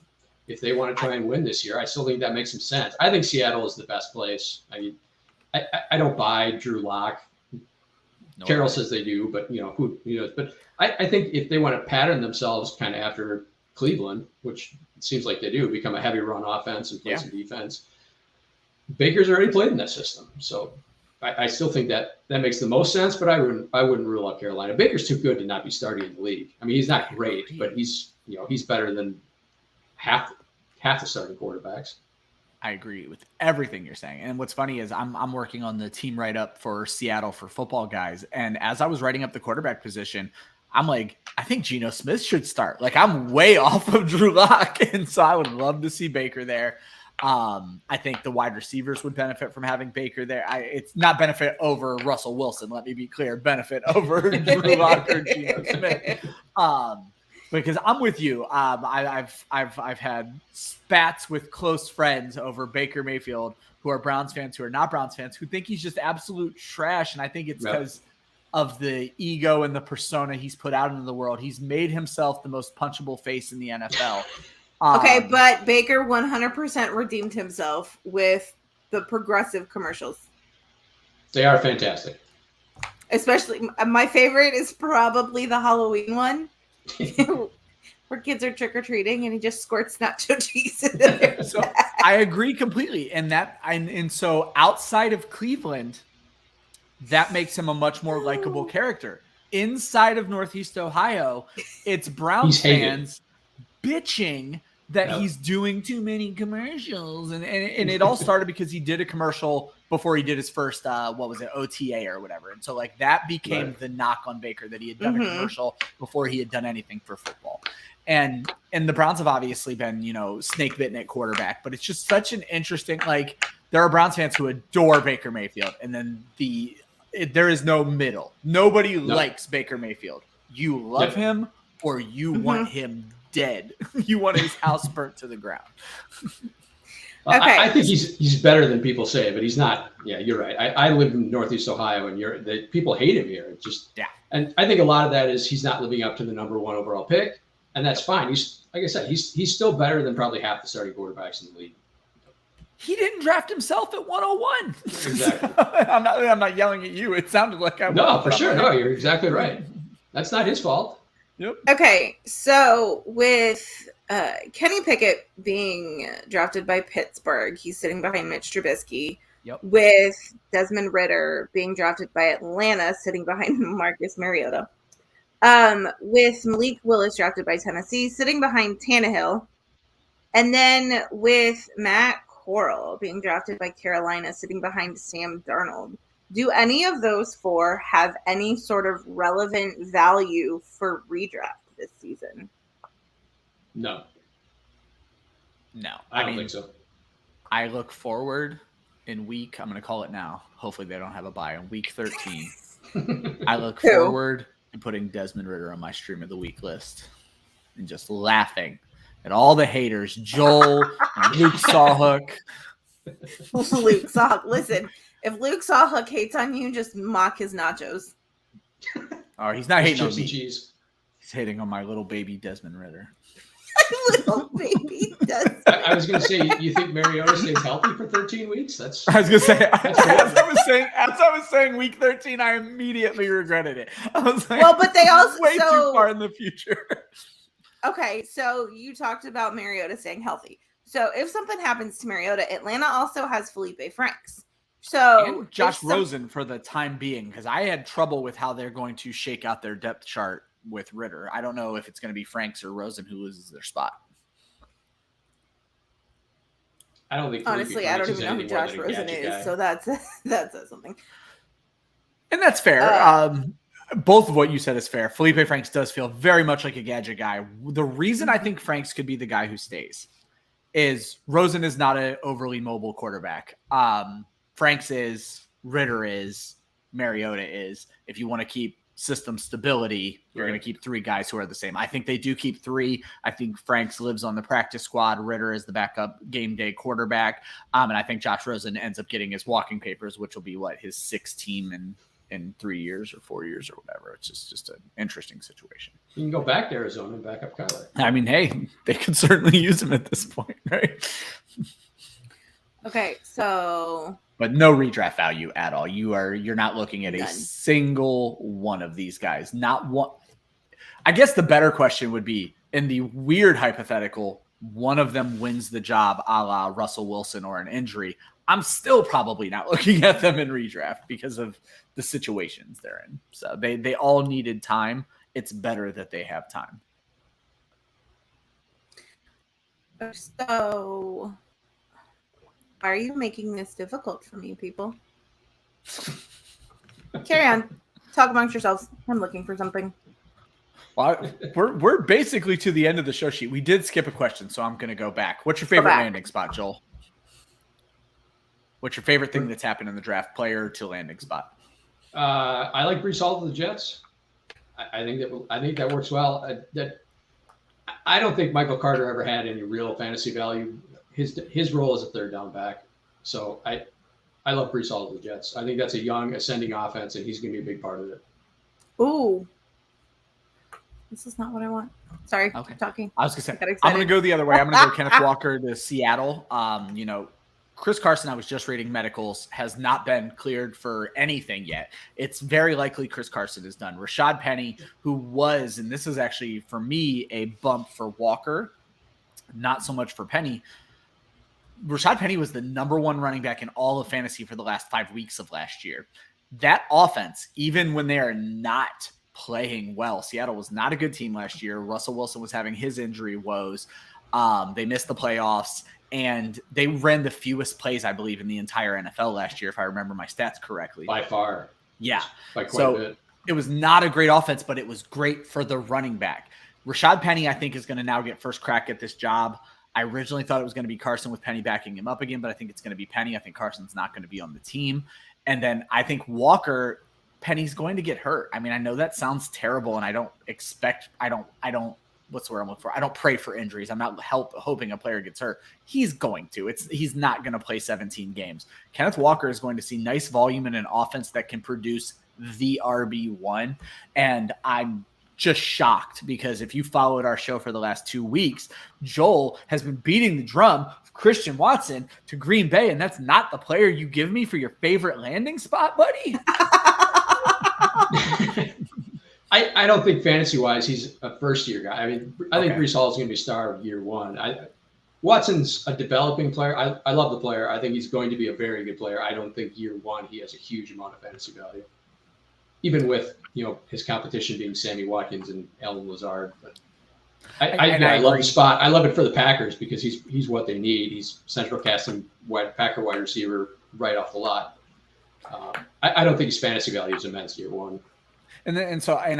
If they want to try and win this year, I still think that makes some sense. I think Seattle is the best place. I don't buy Drew Lock. No Carroll says they do, but who knows? But I think if they want to pattern themselves kind of after Cleveland, which it seems like they do, become a heavy run offense and play some defense. Baker's already played in that system, so I still think that makes the most sense. But I wouldn't rule out Carolina. Baker's too good to not be starting in the league. I mean, he's not great, but he's better than half the starting quarterbacks. I agree with everything you're saying. And what's funny is I'm working on the team write-up for Seattle for football guys. And as I was writing up the quarterback position, I'm like, I think Geno Smith should start. Like, I'm way off of Drew Lock. And so I would love to see Baker there. I think the wide receivers would benefit from having Baker there. It's not benefit over Russell Wilson. Let me be clear. Benefit over Drew Lock or Geno Smith. Because I'm with you. I've had spats with close friends over Baker Mayfield who are Browns fans, who are not Browns fans, who think he's just absolute trash. And I think it's because of the ego and the persona he's put out into the world. He's made himself the most punchable face in the NFL. Okay, but Baker 100% redeemed himself with the Progressive commercials. They are fantastic. Especially, my favorite is probably the Halloween one. Where kids are trick-or-treating and he just squirts nacho cheese into their So I agree completely. And so outside of Cleveland, that makes him a much more likable character. Inside of Northeast Ohio, it's Browns fans bitching that he's doing too many commercials. And it all started because he did a commercial before he did his first, OTA or whatever. And so like that became the knock on Baker, that he had done a commercial before he had done anything for football. And the Browns have obviously been, snake bitten at quarterback, but it's just such an interesting, like there are Browns fans who adore Baker Mayfield. And then there is no middle. Nobody likes Baker Mayfield. You love him or you want him dead. You want his house burnt to the ground. Okay. I think he's better than people say, but he's not. Yeah, you're right. I live in Northeast Ohio, and people hate him here. It's just and I think a lot of that is he's not living up to the number 1 overall pick, and that's fine. He's like I said, he's still better than probably half the starting quarterbacks in the league. He didn't draft himself at 101. Exactly. I'm not yelling at you. It sounded like I was. No, for sure. No, you're exactly right. That's not his fault. Yep. Okay, so with Kenny Pickett being drafted by Pittsburgh, he's sitting behind Mitch Trubisky. Yep. With Desmond Ridder being drafted by Atlanta, sitting behind Marcus Mariota. With Malik Willis drafted by Tennessee, sitting behind Tannehill. And then with Matt Corral being drafted by Carolina, sitting behind Sam Darnold. Do any of those 4 have any sort of relevant value for redraft this season? No. I don't think so. I look forward in I'm going to call it now. Hopefully they don't have a bye in week 13. I look forward to putting Desmond Ridder on my stream of the week list and just laughing at all the haters, Joel and Luke Sawhook. Luke Sawhook. Listen, if Luke Sawhook hates on you, just mock his nachos. Oh, he's not hating on me. Cheese. He's hating on my little baby Desmond Ridder. Little baby Desmond. I was going to say, you think Mariota stays healthy for 13 weeks? I was going to say, as I was saying, week 13, I immediately regretted it. I was like, well, but they also way too far in the future. Okay, so you talked about Mariota staying healthy. So if something happens to Mariota, Atlanta also has Felipe Franks. So and Josh Rosen for the time being, because I had trouble with how they're going to shake out their depth chart with Ridder. I don't know if it's going to be Franks or Rosen who loses their spot. I don't think. Honestly, I don't even know who Josh Rosen is, so that says something. And that's fair. Both of what you said is fair. Felipe Franks does feel very much like a gadget guy. The reason I think Franks could be the guy who stays is Rosen is not an overly mobile quarterback. Franks is, Ridder is, Mariota is. If you want to keep system stability, you're going to keep 3 guys who are the same. I think they do keep 3. I think Franks lives on the practice squad. Ridder is the backup game day quarterback. And I think Josh Rosen ends up getting his walking papers, which will be his 6th team in 3 years or 4 years or whatever. It's just an interesting situation. You can go back to Arizona and back up Kyler. I mean, hey, they could certainly use him at this point, right? Okay, so but no redraft value at all. You're not looking at a single one of these guys. Not one. I guess the better question would be, in the weird hypothetical, one of them wins the job a la Russell Wilson or an injury. I'm still probably not looking at them in redraft because of the situations they're in. So they all needed time. It's better that they have time. So why are you making this difficult for me, people? Carry on. Talk amongst yourselves. I'm looking for something. Well, we're basically to the end of the show sheet. We did skip a question, so I'm going to go back. What's your favorite landing spot, Joel? What's your favorite thing that's happened in the draft, player to landing spot? I like Breece Hall to the Jets. I think that works well. I don't think Michael Carter ever had any real fantasy value. His role is a 3rd down back. So I love Breece Hall to the Jets. I think that's a young ascending offense, and he's going to be a big part of it. Ooh. This is not what I want. Sorry, okay. Keep talking. I was going to say, I'm going to go the other way. I'm going to go Kenneth Walker to Seattle. Chris Carson, I was just reading medicals, has not been cleared for anything yet. It's very likely Chris Carson is done. Rashad Penny, who was, and this is actually for me a bump for Walker, not so much for Penny. Rashad Penny was the number 1 running back in all of fantasy for the last 5 weeks of last year. That offense, even when they are not playing well. Seattle was not a good team last year. Russell Wilson was having his injury woes. They missed the playoffs, and they ran the fewest plays, I believe, in the entire NFL last year, if I remember my stats correctly. By far. Yeah. By quite a bit. It was not a great offense, but it was great for the running back. Rashad Penny, I think, is going to now get first crack at this job. I originally thought it was going to be Carson with Penny backing him up again, but I think it's going to be Penny. I think Carson's not going to be on the team. And then I think Walker, Penny's going to get hurt. I mean, I know that sounds terrible, and I don't what's the word I'm looking for? I don't pray for injuries. I'm not hoping a player gets hurt. He's going to. He's not going to play 17 games. Kenneth Walker is going to see nice volume in an offense that can produce the RB1. And I'm just shocked because if you followed our show for the last 2 weeks, Joel has been beating the drum of Christian Watson to Green Bay, and that's not the player you give me for your favorite landing spot, buddy. I don't think fantasy-wise he's a first-year guy. I mean, I think Breece Hall is going to be a star of year one. Watson's a developing player. I love the player. I think he's going to be a very good player. I don't think year one he has a huge amount of fantasy value, even with his competition being Sammy Watkins and Allen Lazard. But I love the spot. I love it for the Packers because he's what they need. He's central casting Packer wide receiver right off the lot. I don't think his fantasy value is immense year one. And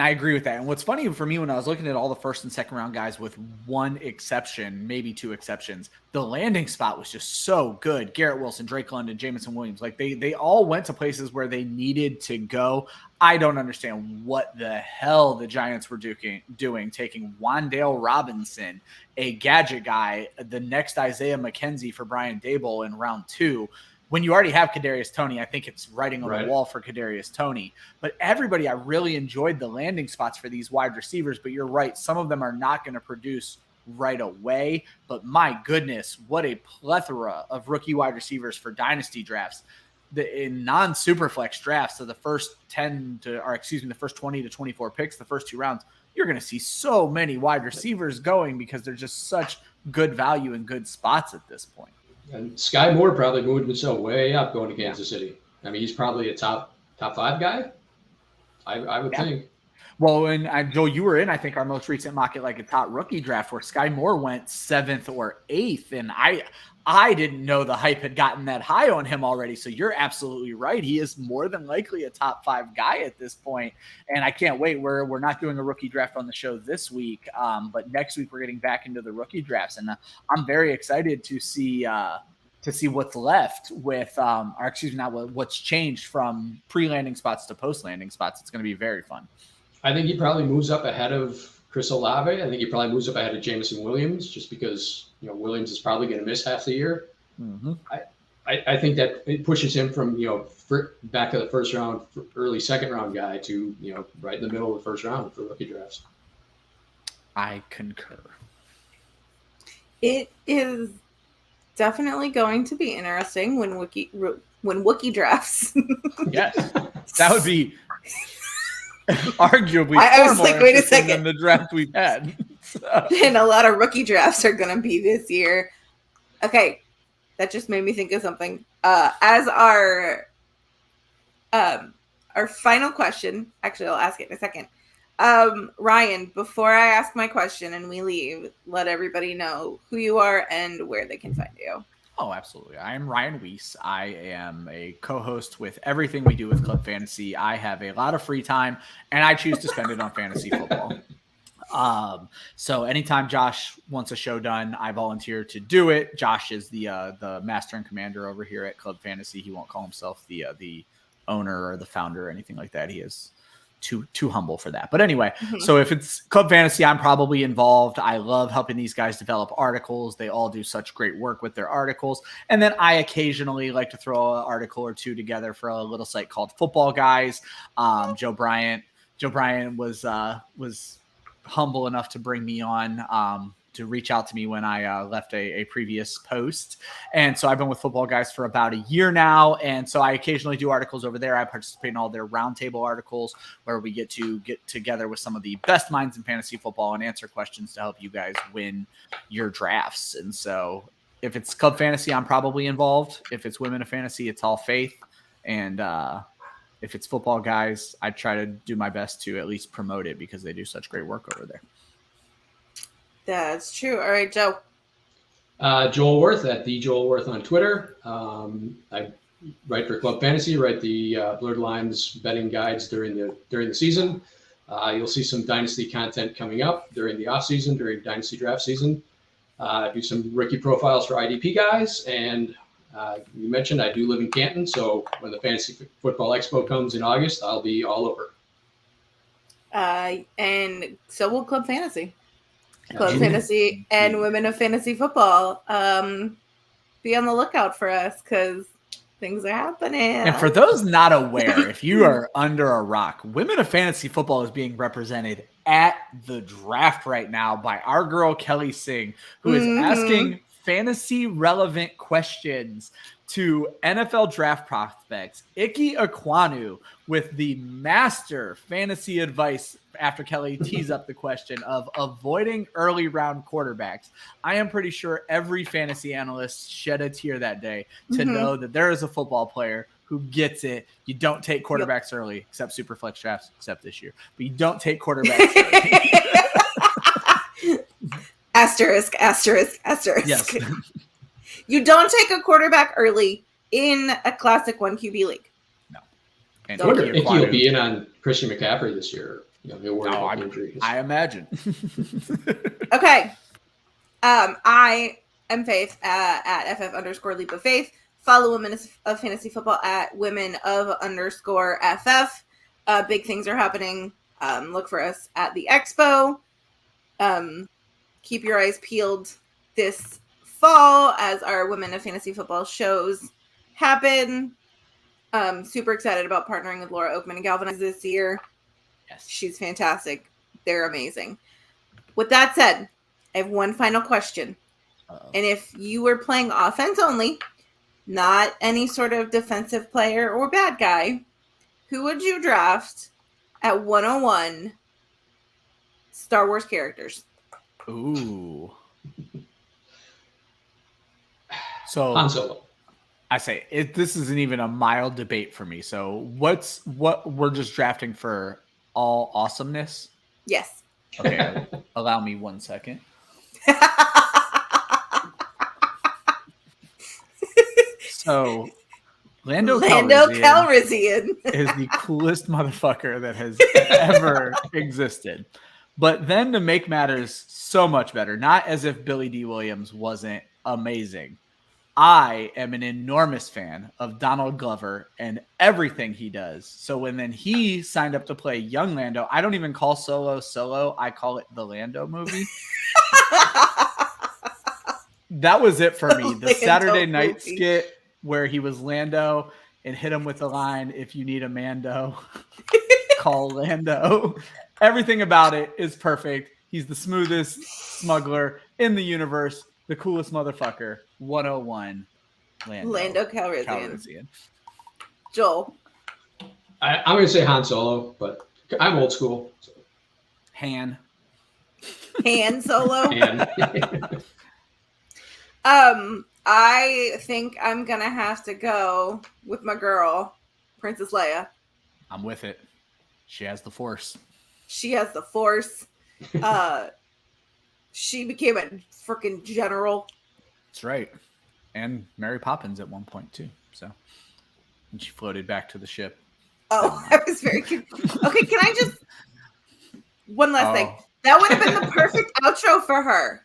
I agree with that. And what's funny for me when I was looking at all the first and second round guys, with one exception, maybe two exceptions, the landing spot was just so good. Garrett Wilson, Drake London, Jameson Williams, like they all went to places where they needed to go. I don't understand what the hell the Giants were doing taking Wan'Dale Robinson, a gadget guy, the next Isaiah McKenzie for Brian Daboll in round 2. When you already have Kadarius Toney, I think it's writing on the wall for Kadarius Toney. But everybody, I really enjoyed the landing spots for these wide receivers. But you're right, some of them are not going to produce right away. But my goodness, what a plethora of rookie wide receivers for dynasty drafts. In non-Superflex drafts, so the first 20 to 24 picks, the first 2 rounds, you're going to see so many wide receivers going because they're just such good value and good spots at this point. And Sky Moore probably moved himself way up going to Kansas City. I mean, he's probably a top 5 guy. I would think. Well, and Joel, you were in, I think, our most recent mock at like a top rookie draft where Sky Moore went 7th or 8th, and I didn't know the hype had gotten that high on him already. So you're absolutely right. He is more than likely a top 5 guy at this point. And I can't wait. We're not doing a rookie draft on the show this week, but next week we're getting back into the rookie drafts. And I'm very excited to see what's left with, what's changed from pre-landing spots to post-landing spots. It's going to be very fun. I think he probably moves up ahead of Chris Olave. I think he probably moves up ahead of Jameson Williams just because Williams is probably going to miss half the year. Mm-hmm. I think that it pushes him from back to the first round, early second round guy to right in the middle of the first round for rookie drafts. I concur. It is definitely going to be interesting when Wookie drafts. Yes, that would be arguably I was like, wait a second, than the draft we've had. And a lot of rookie drafts are going to be this year. Okay, that just made me think of something. As our final question, actually, I'll ask it in a second. Ryan, before I ask my question and we leave, let everybody know who you are and where they can find you. Oh, absolutely. I am Ryan Weiss. I am a co-host with everything we do with Club Fantasy. I have a lot of free time, and I choose to spend it on fantasy football. So anytime Josh wants a show done, I volunteer to do it. Josh is the master and commander over here at Club Fantasy. He won't call himself the owner or the founder or anything like that. He is too humble for that. But anyway, So if it's Club Fantasy, I'm probably involved. I love helping these guys develop articles. They all do such great work with their articles. And then I occasionally like to throw an article or two together for a little site called Football Guys. Joe Bryant was humble enough to bring me on to reach out to me when I left a previous post. And so I've been with Football Guys for about a year now. And so I occasionally do articles over there. I participate in all their roundtable articles where we get together with some of the best minds in fantasy football and answer questions to help you guys win your drafts. And so if it's Club Fantasy, I'm probably involved. If it's Women of Fantasy, it's all Faith. And if it's football guys, I try to do my best to at least promote it because they do such great work over there. That's true. All right, Joe. Joel Worth at the Joel Worth on Twitter. I write for Club Fantasy, write the Blurred Lines betting guides during the season. You'll see some Dynasty content coming up during the off season, during Dynasty draft season. Do some rookie profiles for IDP guys, and you mentioned I do live in Canton, so when the Fantasy Football Expo comes in August, I'll be all over. And so will Club Fantasy. Club Absolutely. Fantasy and Women of Fantasy Football. Be on the lookout for us because things are happening. And for those not aware, if you are under a rock, Women of Fantasy Football is being represented at the draft right now by our girl Kelly Singh, who is asking fantasy relevant questions to NFL draft prospects. Ike Ekwonu with the master fantasy advice after Kelly tees up the question of avoiding early round quarterbacks. I am pretty sure every fantasy analyst shed a tear that day to know that there is a football player who gets it. You don't take quarterbacks early, except Superflex drafts, except this year. But you don't take quarterbacks early. Asterisk, asterisk, asterisk. Yes. You don't take a quarterback early in a Classic 1 QB league. No. I wonder if he'll be in on Christian McCaffrey this year. He'll worry about injuries. I imagine. Okay. I am Faith at FF_Leap of Faith. Follow Women of Fantasy Football at Women of _FF. Big things are happening. Look for us at the Expo. Keep your eyes peeled this fall as our Women of Fantasy Football shows happen. Super excited about partnering with Laura Oakman and Galvanize this year. Yes. She's fantastic. They're amazing. With that said, I have one final question. And if you were playing offense only, not any sort of defensive player or bad guy, who would you draft at 101 Star Wars characters? Ooh. So Han Solo. I say this isn't even a mild debate for me. So what we're just drafting for all awesomeness? Yes. Okay. Allow me 1 second. So Lando Calrissian is the coolest motherfucker that has ever existed. But then to make matters so much better, not as if Billy D. Williams wasn't amazing, I am an enormous fan of Donald Glover and everything he does. So when then he signed up to play young Lando, I don't even call Solo. I call it the Lando movie. That was it for me. The Saturday night skit where he was Lando and hit him with the line, if you need a Mando, call Lando. Everything about it is perfect. He's the smoothest smuggler in the universe. The coolest motherfucker. 101. Lando Calrissian. Joel. I'm going to say Han Solo, but I'm old school. So. Han Solo. I think I'm going to have to go with my girl, Princess Leia. I'm with it. She has the Force. She has the Force. She became a freaking general. That's right. And Mary Poppins at one point, too. So, and she floated back to the ship. Oh, I was very confused. Okay, can I just... One last thing. That would have been the perfect outro for her.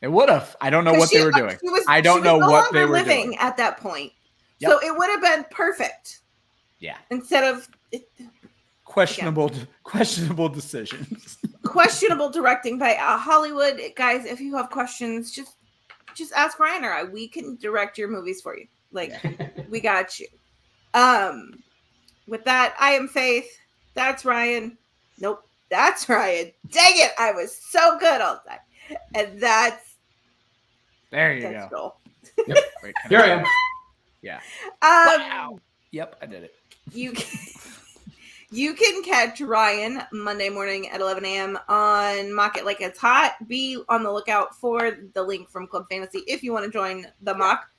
It would have. I don't know what they were doing. I don't know what they were doing at that point. Yep. So it would have been perfect. Yeah. Instead of... Questionable decisions. Questionable directing by Hollywood. Guys, if you have questions, just ask Ryan or I. We can direct your movies for you. We got you. With that, I am Faith. That's Ryan. Nope, that's Ryan. Dang it, I was so good all the time. And there you go. Joel. Yep. Wait, here I am. Yeah. Wow. Yep, I did it. You can catch Ryan Monday morning at 11 a.m. on Mock It Like It's Hot. Be on the lookout for the link from Club Fantasy if you want to join the mock.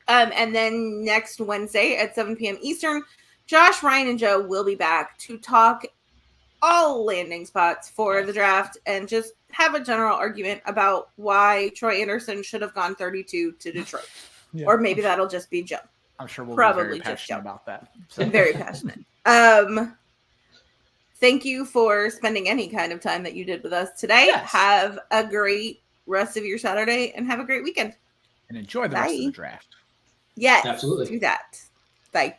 And then next Wednesday at 7 p.m. Eastern, Josh, Ryan, and Joe will be back to talk all landing spots for the draft and just have a general argument about why Troy Anderson should have gone 32 to Detroit. Yeah. Or maybe that'll just be Joe. I'm sure we'll Probably be very just passionate Joe. about that. So. Very passionate. Thank you for spending any kind of time that you did with us today. Yes. Have a great rest of your Saturday and have a great weekend. And enjoy the rest of the draft. Yes. Absolutely. Do that. Bye.